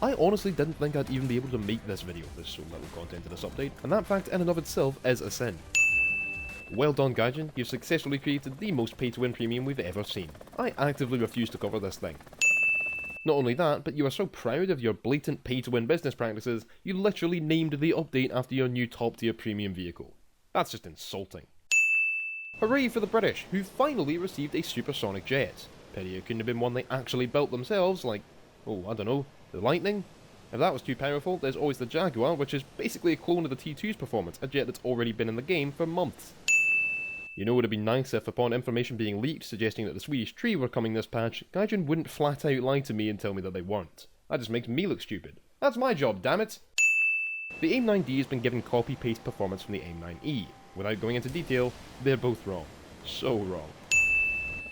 I honestly didn't think I'd even be able to make this video, there's so little content in this update, and that fact in and of itself is a sin. Well done Gaijin, you've successfully created the most pay-to-win premium we've ever seen. I actively refuse to cover this thing. Not only that, but you are so proud of your blatant pay-to-win business practices, you literally named the update after your new top-tier premium vehicle. That's just insulting. Hooray for the British, who finally received a supersonic jet. Pity it couldn't have been one they actually built themselves, like, oh, I don't know, the Lightning? If that was too powerful, there's always the Jaguar, which is basically a clone of the T2's performance, a jet that's already been in the game for months. You know, it would have been nice if, upon information being leaked suggesting that the Swedish tree were coming this patch, Gaijin wouldn't flat out lie to me and tell me that they weren't. That just makes me look stupid. That's my job, damn it! The AIM-9D has been given copy-paste performance from the AIM-9E. Without going into detail, they're both wrong. So wrong.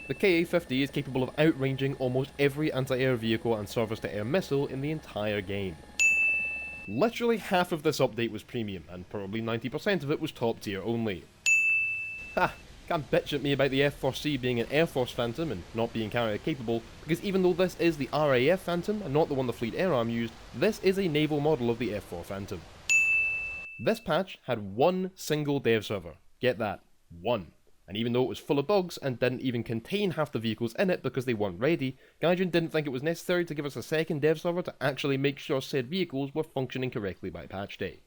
The KA-50 is capable of outranging almost every anti-air vehicle and surface-to-air missile in the entire game. Literally half of this update was premium, and probably 90% of it was top tier only. Ha! Can't bitch at me about the F-4C being an Air Force Phantom and not being carrier capable, because even though this is the RAF Phantom and not the one the Fleet Air Arm used, this is a naval model of the F-4 Phantom. This patch had one single dev server. Get that. One. And even though it was full of bugs and didn't even contain half the vehicles in it because they weren't ready, Gaijin didn't think it was necessary to give us a second dev server to actually make sure said vehicles were functioning correctly by patch day.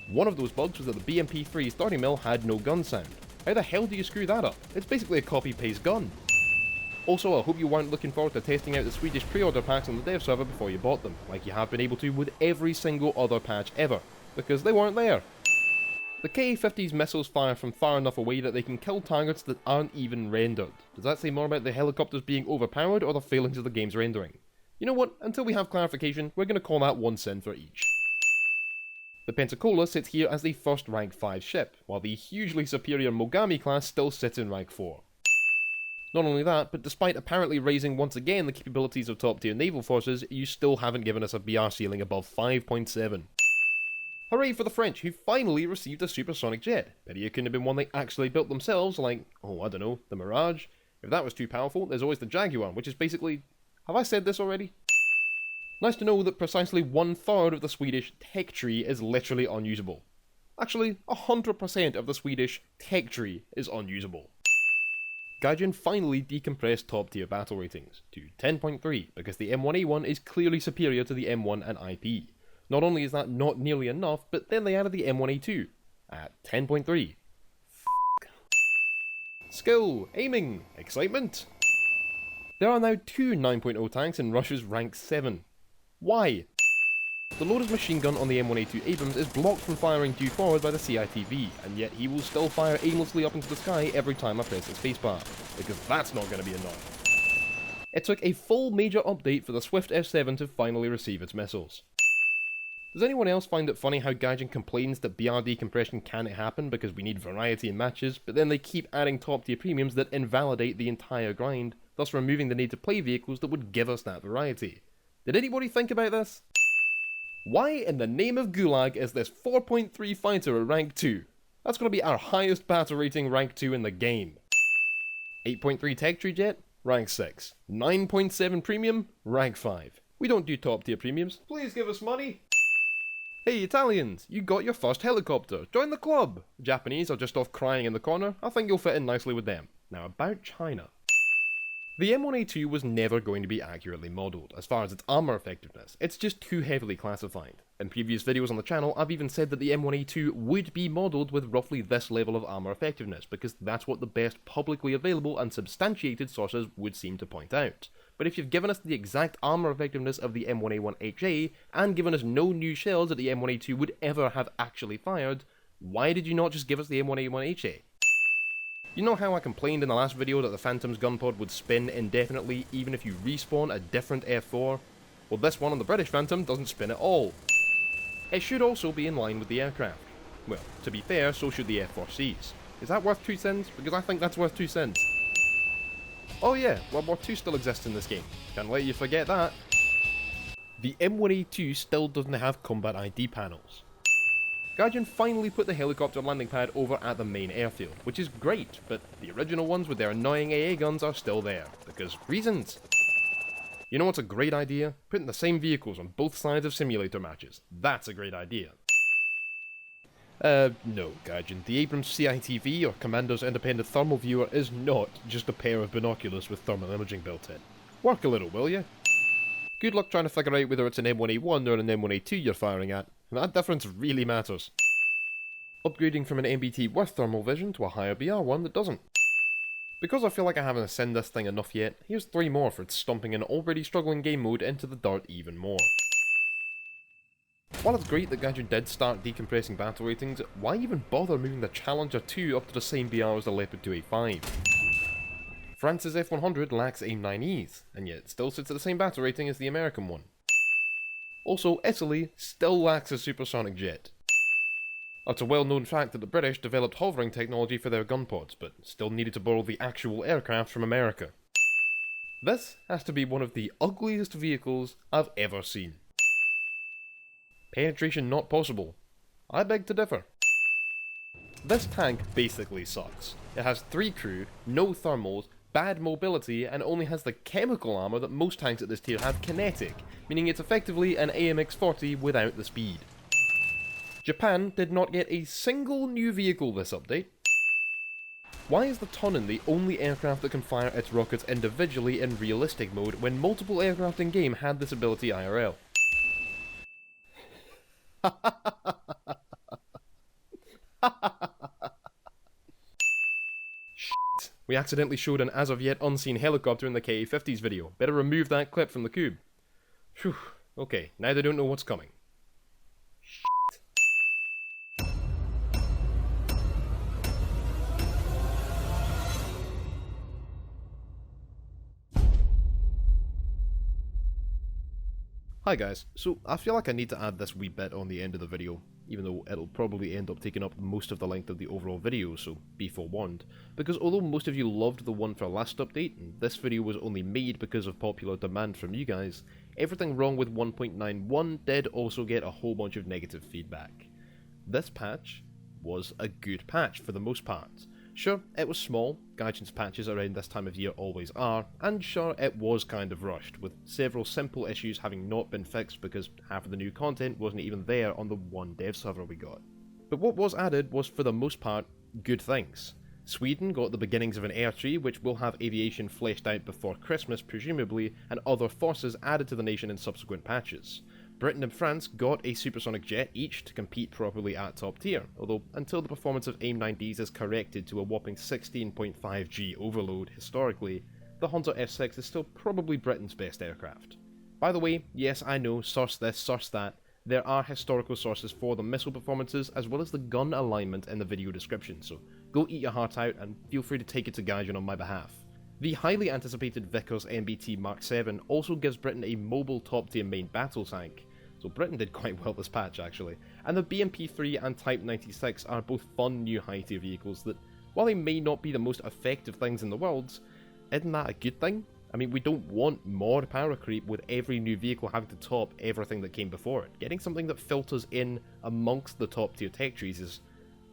One of those bugs was that the BMP-3 starting mill had no gun sound. How the hell do you screw that up? It's basically a copy-paste gun. Also, I hope you weren't looking forward to testing out the Swedish pre-order packs on the dev server before you bought them, like you have been able to with every single other patch ever, because they weren't there. The KA-50's missiles fire from far enough away that they can kill targets that aren't even rendered. Does that say more about the helicopters being overpowered or the failings of the game's rendering? You know what, until we have clarification, we're going to call that one sin for each. The Pensacola sits here as the first rank 5 ship, while the hugely superior Mogami class still sits in rank 4. Not only that, but despite apparently raising once again the capabilities of top tier naval forces, you still haven't given us a BR ceiling above 5.7. Hooray for the French, who finally received a supersonic jet. Pity it couldn't have been one they actually built themselves, like, oh I don't know, the Mirage. If that was too powerful, there's always the Jaguar, which is basically... Have I said this already? Nice to know that precisely 1/3 of the Swedish tech tree is literally unusable. Actually, 100% of the Swedish tech tree is unusable. Gaijin finally decompressed top tier battle ratings to 10.3 because the M1A1 is clearly superior to the M1 and IP. Not only is that not nearly enough, but then they added the M1A2 at 10.3. Skill, aiming, excitement. There are now 2 9.0 tanks in Russia's rank 7. Why? The loaded machine gun on the M1A2 Abrams is blocked from firing due forward by the CITV, and yet he will still fire aimlessly up into the sky every time I press the spacebar, because that's not going to be enough. It took a full major update for the Swift F7 to finally receive its missiles. Does anyone else find it funny how Gaijin complains that BR decompression can't happen because we need variety in matches, but then they keep adding top tier premiums that invalidate the entire grind, thus removing the need to play vehicles that would give us that variety? Did anybody think about this? Why in the name of Gulag is this 4.3 fighter a rank 2? That's going to be our highest battle rating rank 2 in the game. 8.3 tech tree jet? Rank 6. 9.7 premium? Rank 5. We don't do top tier premiums. Please give us money. Hey Italians, you got your first helicopter. Join the club. The Japanese are just off crying in the corner. I think you'll fit in nicely with them. Now about China. The M1A2 was never going to be accurately modelled, as far as its armour effectiveness. It's just too heavily classified. In previous videos on the channel, I've even said that the M1A2 would be modelled with roughly this level of armour effectiveness, because that's what the best publicly available and substantiated sources would seem to point out. But if you've given us the exact armour effectiveness of the M1A1HA, and given us no new shells that the M1A2 would ever have actually fired, why did you not just give us the M1A1HA? You know how I complained in the last video that the Phantom's gun pod would spin indefinitely even if you respawn a different F4? Well, this one on the British Phantom doesn't spin at all. It should also be in line with the aircraft. Well, to be fair, so should the F4Cs. Is that worth 2 cents? Because I think that's worth 2 cents. Oh yeah, World War II still exists in this game. Can't let you forget that. The M1A2 still doesn't have combat ID panels. Gaijin finally put the helicopter landing pad over at the main airfield, which is great, but the original ones with their annoying AA guns are still there, because reasons. You know what's a great idea? Putting the same vehicles on both sides of simulator matches. That's a great idea. No, Gaijin. The Abrams CITV, or Commander's Independent Thermal Viewer, is not just a pair of binoculars with thermal imaging built in. Work a little, will you? Good luck trying to figure out whether it's an M1A1 or an M1A2 you're firing at. That difference really matters. Upgrading from an MBT with thermal vision to a higher BR one that doesn't. Because I feel like I haven't ascended this thing enough yet, here's 3 more for stomping an already struggling game mode into the dirt even more. While it's great that Gaijin did start decompressing battle ratings, why even bother moving the Challenger 2 up to the same BR as the Leopard 2A5? France's F100 lacks AIM-9Es, and yet still sits at the same battle rating as the American one. Also, Italy still lacks a supersonic jet. It's a well-known fact that the British developed hovering technology for their gun pods, but still needed to borrow the actual aircraft from America. This has to be one of the ugliest vehicles I've ever seen. Penetration not possible. I beg to differ. This tank basically sucks. It has 3 crew, no thermals, bad mobility, and only has the chemical armour that most tanks at this tier have kinetic, meaning it's effectively an AMX-40 without the speed. Japan did not get a single new vehicle this update. Why is the Tunnan the only aircraft that can fire its rockets individually in realistic mode when multiple aircraft in game had this ability IRL? Shit. We accidentally showed an as of yet unseen helicopter in the KA-50's video. Better remove that clip from the cube. Phew. Okay, now they don't know what's coming. Hi guys, so I feel like I need to add this wee bit on the end of the video, even though it'll probably end up taking up most of the length of the overall video, so be forewarned. Because although most of you loved the one for last update, and this video was only made because of popular demand from you guys, everything wrong with 1.91 did also get a whole bunch of negative feedback. This patch was a good patch for the most part. Sure, it was small, Gaijin's patches around this time of year always are, and sure, it was kind of rushed, with several simple issues having not been fixed because half of the new content wasn't even there on the one dev server we got. But what was added was, for the most part, good things. Sweden got the beginnings of an air tree, which will have aviation fleshed out before Christmas presumably, and other forces added to the nation in subsequent patches. Britain and France got a supersonic jet each to compete properly at top tier, although until the performance of AIM-9Ds is corrected to a whopping 16.5 G overload historically, the Hunter F6 is still probably Britain's best aircraft. By the way, yes I know, source this, source that, there are historical sources for the missile performances as well as the gun alignment in the video description, so go eat your heart out and feel free to take it to Gaijin on my behalf. The highly anticipated Vickers MBT Mark 7 also gives Britain a mobile top tier main battle tank, so Britain did quite well this patch actually, and the BMP-3 and Type 96 are both fun new high tier vehicles that, while they may not be the most effective things in the world, isn't that a good thing? I mean, we don't want more power creep with every new vehicle having to top everything that came before it. Getting something that filters in amongst the top tier tech trees is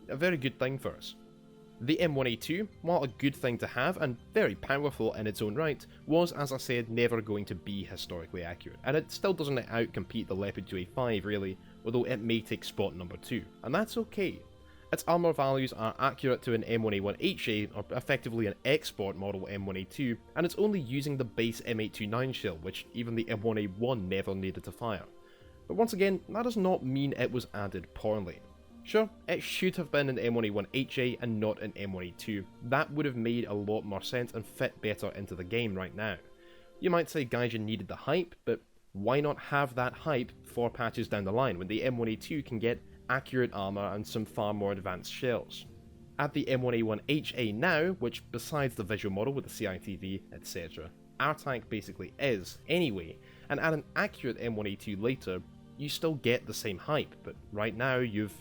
a very good thing for us. The M1A2, while a good thing to have and very powerful in its own right, was, as I said, never going to be historically accurate, and it still doesn't outcompete the Leopard 2A5 really, although it may take spot number 2, and that's okay. Its armour values are accurate to an M1A1HA, or effectively an export model M1A2, and it's only using the base M829 shell, which even the M1A1 never needed to fire. But once again, that does not mean it was added poorly. Sure, it should have been an M1A1HA and not an M1A2. That would have made a lot more sense and fit better into the game right now. You might say Gaijin needed the hype, but why not have that hype 4 patches down the line when the M1A2 can get accurate armour and some far more advanced shells? Add the M1A1HA now, which besides the visual model with the CITV, etc., our tank basically is anyway, and add an accurate M1A2 later, you still get the same hype, but right now you've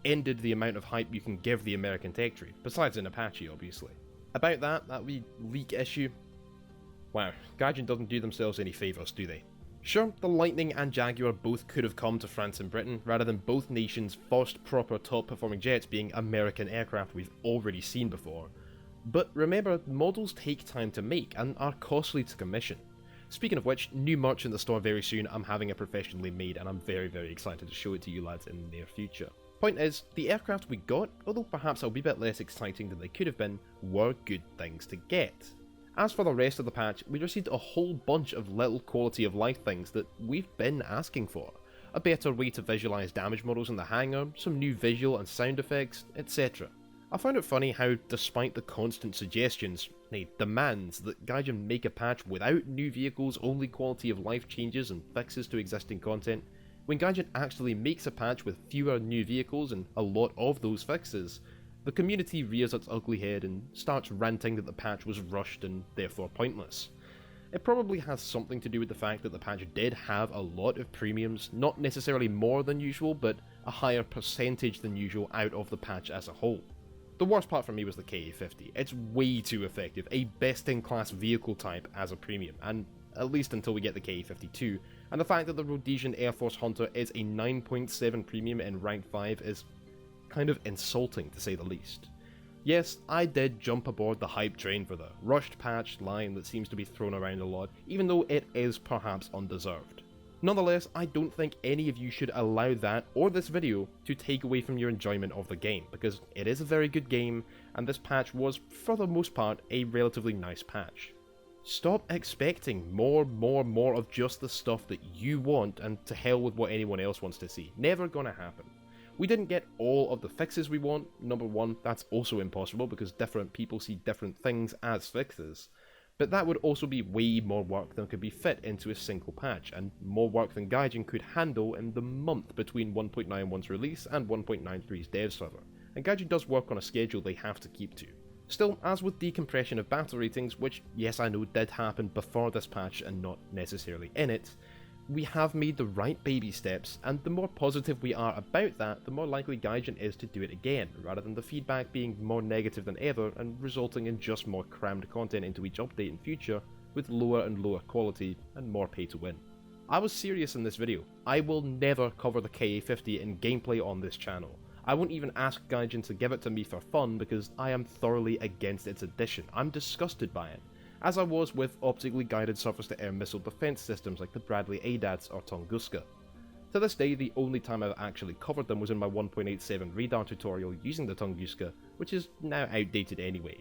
ended the amount of hype you can give the American tech tree, besides an Apache obviously. About that wee leak issue, wow, Gaijin doesn't do themselves any favours, do they? Sure, the Lightning and Jaguar both could have come to France and Britain, rather than both nations' first proper top performing jets being American aircraft we've already seen before. But remember, models take time to make and are costly to commission. Speaking of which, new merch in the store very soon. I'm having it professionally made and I'm very, very excited to show it to you lads in the near future. Point is, the aircraft we got, although perhaps a wee bit less exciting than they could have been, were good things to get. As for the rest of the patch, we received a whole bunch of little quality of life things that we've been asking for. A better way to visualise damage models in the hangar, some new visual and sound effects, etc. I found it funny how, despite the constant suggestions, nay, demands that Gaijin make a patch without new vehicles, only quality of life changes and fixes to existing content, when Gaijin actually makes a patch with fewer new vehicles and a lot of those fixes, the community rears its ugly head and starts ranting that the patch was rushed and therefore pointless. It probably has something to do with the fact that the patch did have a lot of premiums, not necessarily more than usual, but a higher percentage than usual out of the patch as a whole. The worst part for me was the KA-50. It's way too effective, a best-in-class vehicle type as a premium, and at least until we get the KA-52, and the fact that the Rhodesian Air Force Hunter is a 9.7 premium in rank 5 is kind of insulting to say the least. Yes, I did jump aboard the hype train for the rushed patch line that seems to be thrown around a lot, even though it is perhaps undeserved. Nonetheless, I don't think any of you should allow that or this video to take away from your enjoyment of the game, because it is a very good game, and this patch was, for the most part, a relatively nice patch. Stop expecting more of just the stuff that you want, and to hell with what anyone else wants to see. Never gonna happen. We didn't get all of the fixes we want. Number one, that's also impossible because different people see different things as fixes. But that would also be way more work than could be fit into a single patch, and more work than Gaijin could handle in the month between 1.91's release and 1.93's dev server. And Gaijin does work on a schedule they have to keep to. Still, as with decompression of battle ratings, which yes I know did happen before this patch and not necessarily in it, we have made the right baby steps, and the more positive we are about that, the more likely Gaijin is to do it again, rather than the feedback being more negative than ever and resulting in just more crammed content into each update in future, with lower and lower quality and more pay to win. I was serious in this video. I will never cover the KA-50 in gameplay on this channel. I won't even ask Gaijin to give it to me for fun because I am thoroughly against its addition. I'm disgusted by it, as I was with optically guided surface-to-air missile defense systems like the Bradley ADATs or Tunguska. To this day, the only time I've actually covered them was in my 1.87 radar tutorial using the Tunguska, which is now outdated anyway.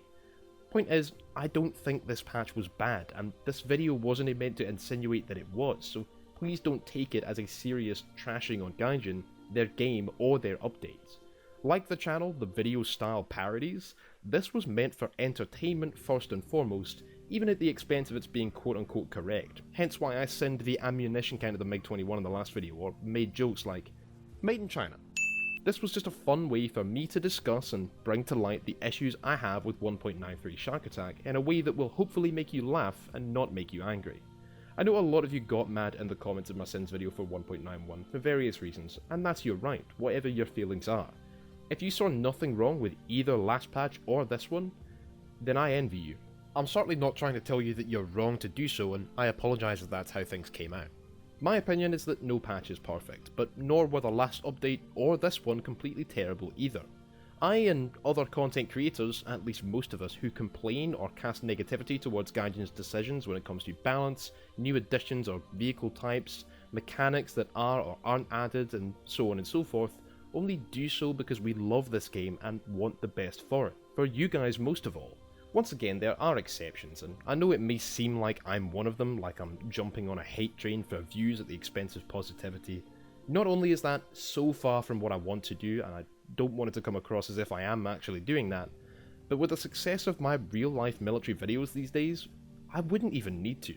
Point is, I don't think this patch was bad, and this video wasn't meant to insinuate that it was, so please don't take it as a serious trashing on Gaijin, their game, or their updates. Like the channel, the video-style parodies, this was meant for entertainment first and foremost, even at the expense of its being quote-unquote correct, hence why I sinned the ammunition count of the MiG-21 in the last video, or made jokes like, "Made in China." This was just a fun way for me to discuss and bring to light the issues I have with 1.93 Shark Attack in a way that will hopefully make you laugh and not make you angry. I know a lot of you got mad in the comments of my Sins video for 1.91 for various reasons, and that's your right, whatever your feelings are. If you saw nothing wrong with either last patch or this one, then I envy you. I'm certainly not trying to tell you that you're wrong to do so, and I apologise if that's how things came out. My opinion is that no patch is perfect, but nor were the last update or this one completely terrible either. I and other content creators, at least most of us, who complain or cast negativity towards Gaijin's decisions when it comes to balance, new additions or vehicle types, mechanics that are or aren't added, and so on and so forth, only do so because we love this game and want the best for it. For you guys most of all. Once again, there are exceptions, and I know it may seem like I'm one of them, like I'm jumping on a hate train for views at the expense of positivity. Not only is that so far from what I want to do, and I don't want it to come across as if I am actually doing that, but with the success of my real-life military videos these days, I wouldn't even need to.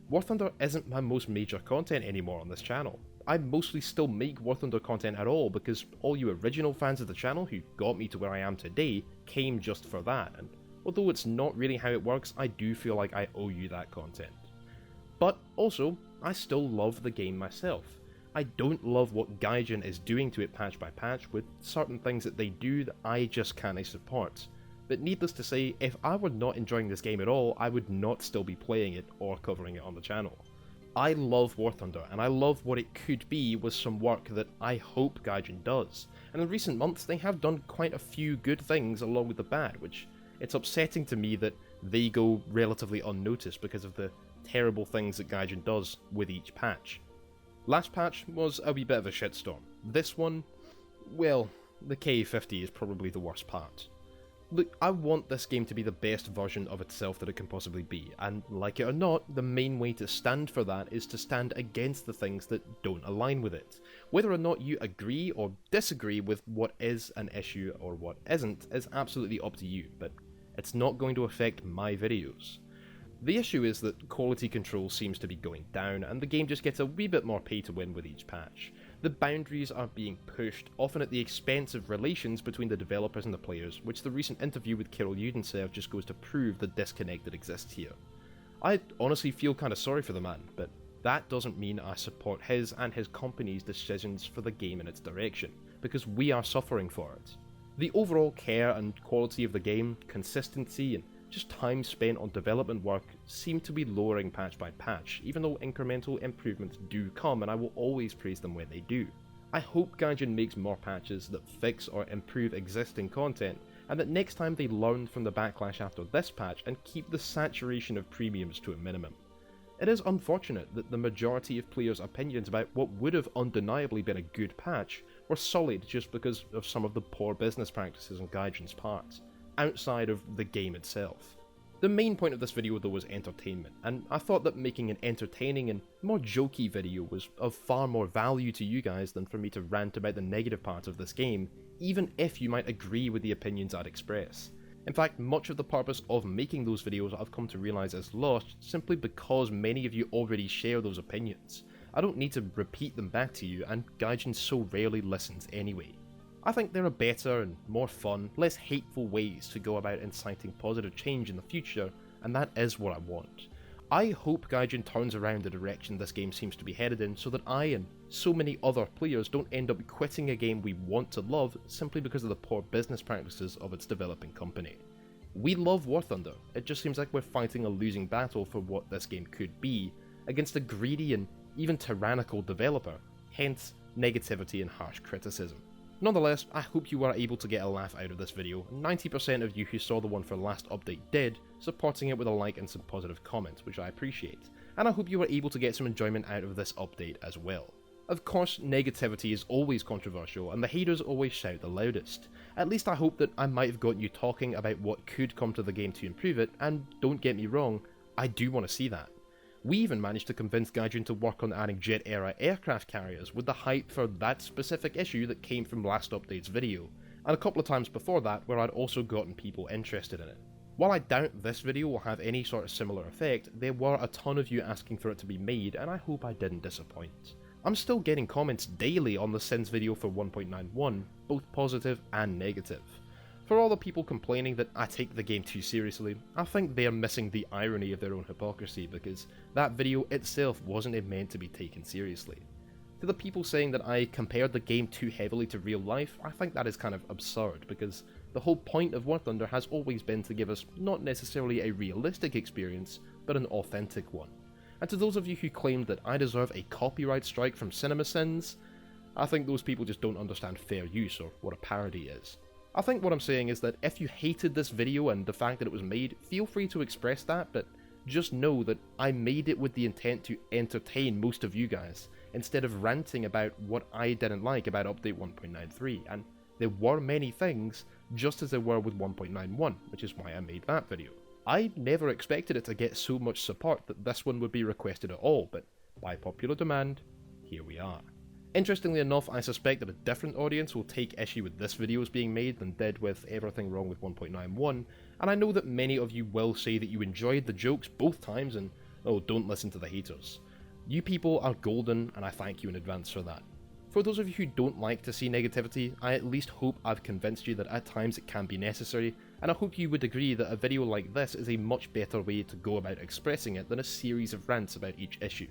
War Thunder isn't my most major content anymore on this channel. I mostly still make War Thunder content at all because all you original fans of the channel who got me to where I am today came just for that, and although it's not really how it works, I do feel like I owe you that content. But also, I still love the game myself. I don't love what Gaijin is doing to it patch by patch with certain things that they do that I just can't support. But needless to say, if I were not enjoying this game at all, I would not still be playing it or covering it on the channel. I love War Thunder, and I love what it could be with some work that I hope Gaijin does. And in recent months, they have done quite a few good things along with the bad, which it's upsetting to me that they go relatively unnoticed because of the terrible things that Gaijin does with each patch. Last patch was a wee bit of a shitstorm. This one, well, the KA50 is probably the worst part. Look, I want this game to be the best version of itself that it can possibly be, and like it or not, the main way to stand for that is to stand against the things that don't align with it. Whether or not you agree or disagree with what is an issue or what isn't is absolutely up to you, but it's not going to affect my videos. The issue is that quality control seems to be going down, and the game just gets a wee bit more pay to win with each patch. The boundaries are being pushed, often at the expense of relations between the developers and the players, which the recent interview with Kirill Yudensev just goes to prove the disconnect that exists here. I honestly feel kinda sorry for the man, but that doesn't mean I support his and his company's decisions for the game and its direction, because we are suffering for it. The overall care and quality of the game, consistency, and just time spent on development work seem to be lowering patch by patch, even though incremental improvements do come, and I will always praise them when they do. I hope Gaijin makes more patches that fix or improve existing content, and that next time they learn from the backlash after this patch and keep the saturation of premiums to a minimum. It is unfortunate that the majority of players' opinions about what would have undeniably been a good patch were sullied just because of some of the poor business practices on Gaijin's part, outside of the game itself. The main point of this video though was entertainment, and I thought that making an entertaining and more jokey video was of far more value to you guys than for me to rant about the negative parts of this game, even if you might agree with the opinions I'd express. In fact, much of the purpose of making those videos I've come to realise is lost simply because many of you already share those opinions. I don't need to repeat them back to you, and Gaijin so rarely listens anyway. I think there are better and more fun, less hateful ways to go about inciting positive change in the future, and that is what I want. I hope Gaijin turns around the direction this game seems to be headed in so that I and so many other players don't end up quitting a game we want to love simply because of the poor business practices of its developing company. We love War Thunder, it just seems like we're fighting a losing battle for what this game could be against a greedy and even tyrannical developer, hence negativity and harsh criticism. Nonetheless, I hope you were able to get a laugh out of this video. 90% of you who saw the one for last update did, supporting it with a like and some positive comments, which I appreciate. And I hope you were able to get some enjoyment out of this update as well. Of course, negativity is always controversial, and the haters always shout the loudest. At least I hope that I might have gotten you talking about what could come to the game to improve it, and don't get me wrong, I do want to see that. We even managed to convince Gaijin to work on adding jet-era aircraft carriers with the hype for that specific issue that came from last update's video, and a couple of times before that where I'd also gotten people interested in it. While I doubt this video will have any sort of similar effect, there were a ton of you asking for it to be made, and I hope I didn't disappoint. I'm still getting comments daily on the Sins video for 1.91, both positive and negative. For all the people complaining that I take the game too seriously, I think they're missing the irony of their own hypocrisy, because that video itself wasn't meant to be taken seriously. To the people saying that I compared the game too heavily to real life, I think that is kind of absurd, because the whole point of War Thunder has always been to give us not necessarily a realistic experience, but an authentic one. And to those of you who claimed that I deserve a copyright strike from CinemaSins, I think those people just don't understand fair use or what a parody is. I think what I'm saying is that if you hated this video and the fact that it was made, feel free to express that, but just know that I made it with the intent to entertain most of you guys, instead of ranting about what I didn't like about update 1.93, and there were many things, just as there were with 1.91, which is why I made that video. I never expected it to get so much support that this one would be requested at all, but by popular demand, here we are. Interestingly enough, I suspect that a different audience will take issue with this video as being made than did with everything wrong with 1.91, and I know that many of you will say that you enjoyed the jokes both times and, oh, don't listen to the haters. You people are golden, and I thank you in advance for that. For those of you who don't like to see negativity, I at least hope I've convinced you that at times it can be necessary, and I hope you would agree that a video like this is a much better way to go about expressing it than a series of rants about each issue.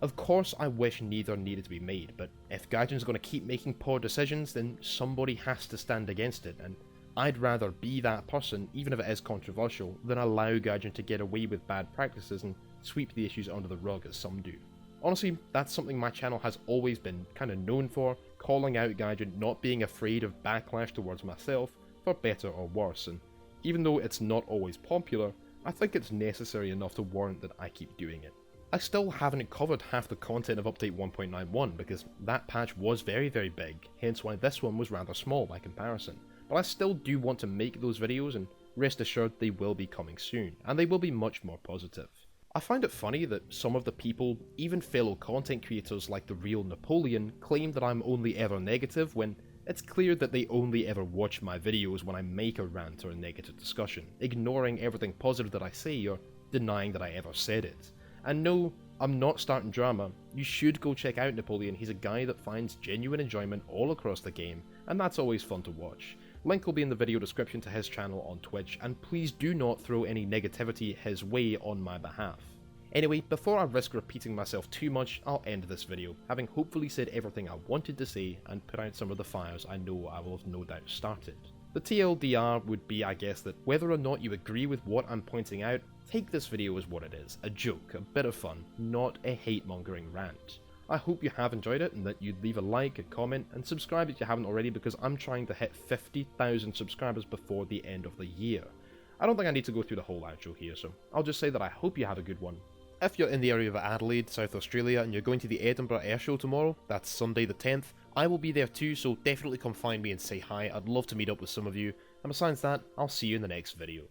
Of course, I wish neither needed to be made, but if Gaijin's going to keep making poor decisions, then somebody has to stand against it, and I'd rather be that person, even if it is controversial, than allow Gaijin to get away with bad practices and sweep the issues under the rug as some do. Honestly, that's something my channel has always been kinda known for, calling out Gaijin not being afraid of backlash towards myself, for better or worse, and even though it's not always popular, I think it's necessary enough to warrant that I keep doing it. I still haven't covered half the content of update 1.91 because that patch was very big, hence why this one was rather small by comparison. But I still do want to make those videos, and rest assured they will be coming soon, and they will be much more positive. I find it funny that some of the people, even fellow content creators like the real Napoleon, claim that I'm only ever negative when it's clear that they only ever watch my videos when I make a rant or a negative discussion, ignoring everything positive that I say or denying that I ever said it. And no, I'm not starting drama. You should go check out Napoleon. He's a guy that finds genuine enjoyment all across the game, and that's always fun to watch. Link will be in the video description to his channel on Twitch, and please do not throw any negativity his way on my behalf. Anyway, before I risk repeating myself too much, I'll end this video, having hopefully said everything I wanted to say and put out some of the fires I know I will have no doubt started. The TLDR would be, I guess, that whether or not you agree with what I'm pointing out, take this video as what it is, a joke, a bit of fun, not a hate-mongering rant. I hope you have enjoyed it and that you'd leave a like, a comment, and subscribe if you haven't already because I'm trying to hit 50,000 subscribers before the end of the year. I don't think I need to go through the whole outro here, so I'll just say that I hope you have a good one. If you're in the area of Adelaide, South Australia, and you're going to the Edinburgh Air Show tomorrow, that's Sunday the 10th, I will be there too, so definitely come find me and say hi. I'd love to meet up with some of you, and besides that, I'll see you in the next video.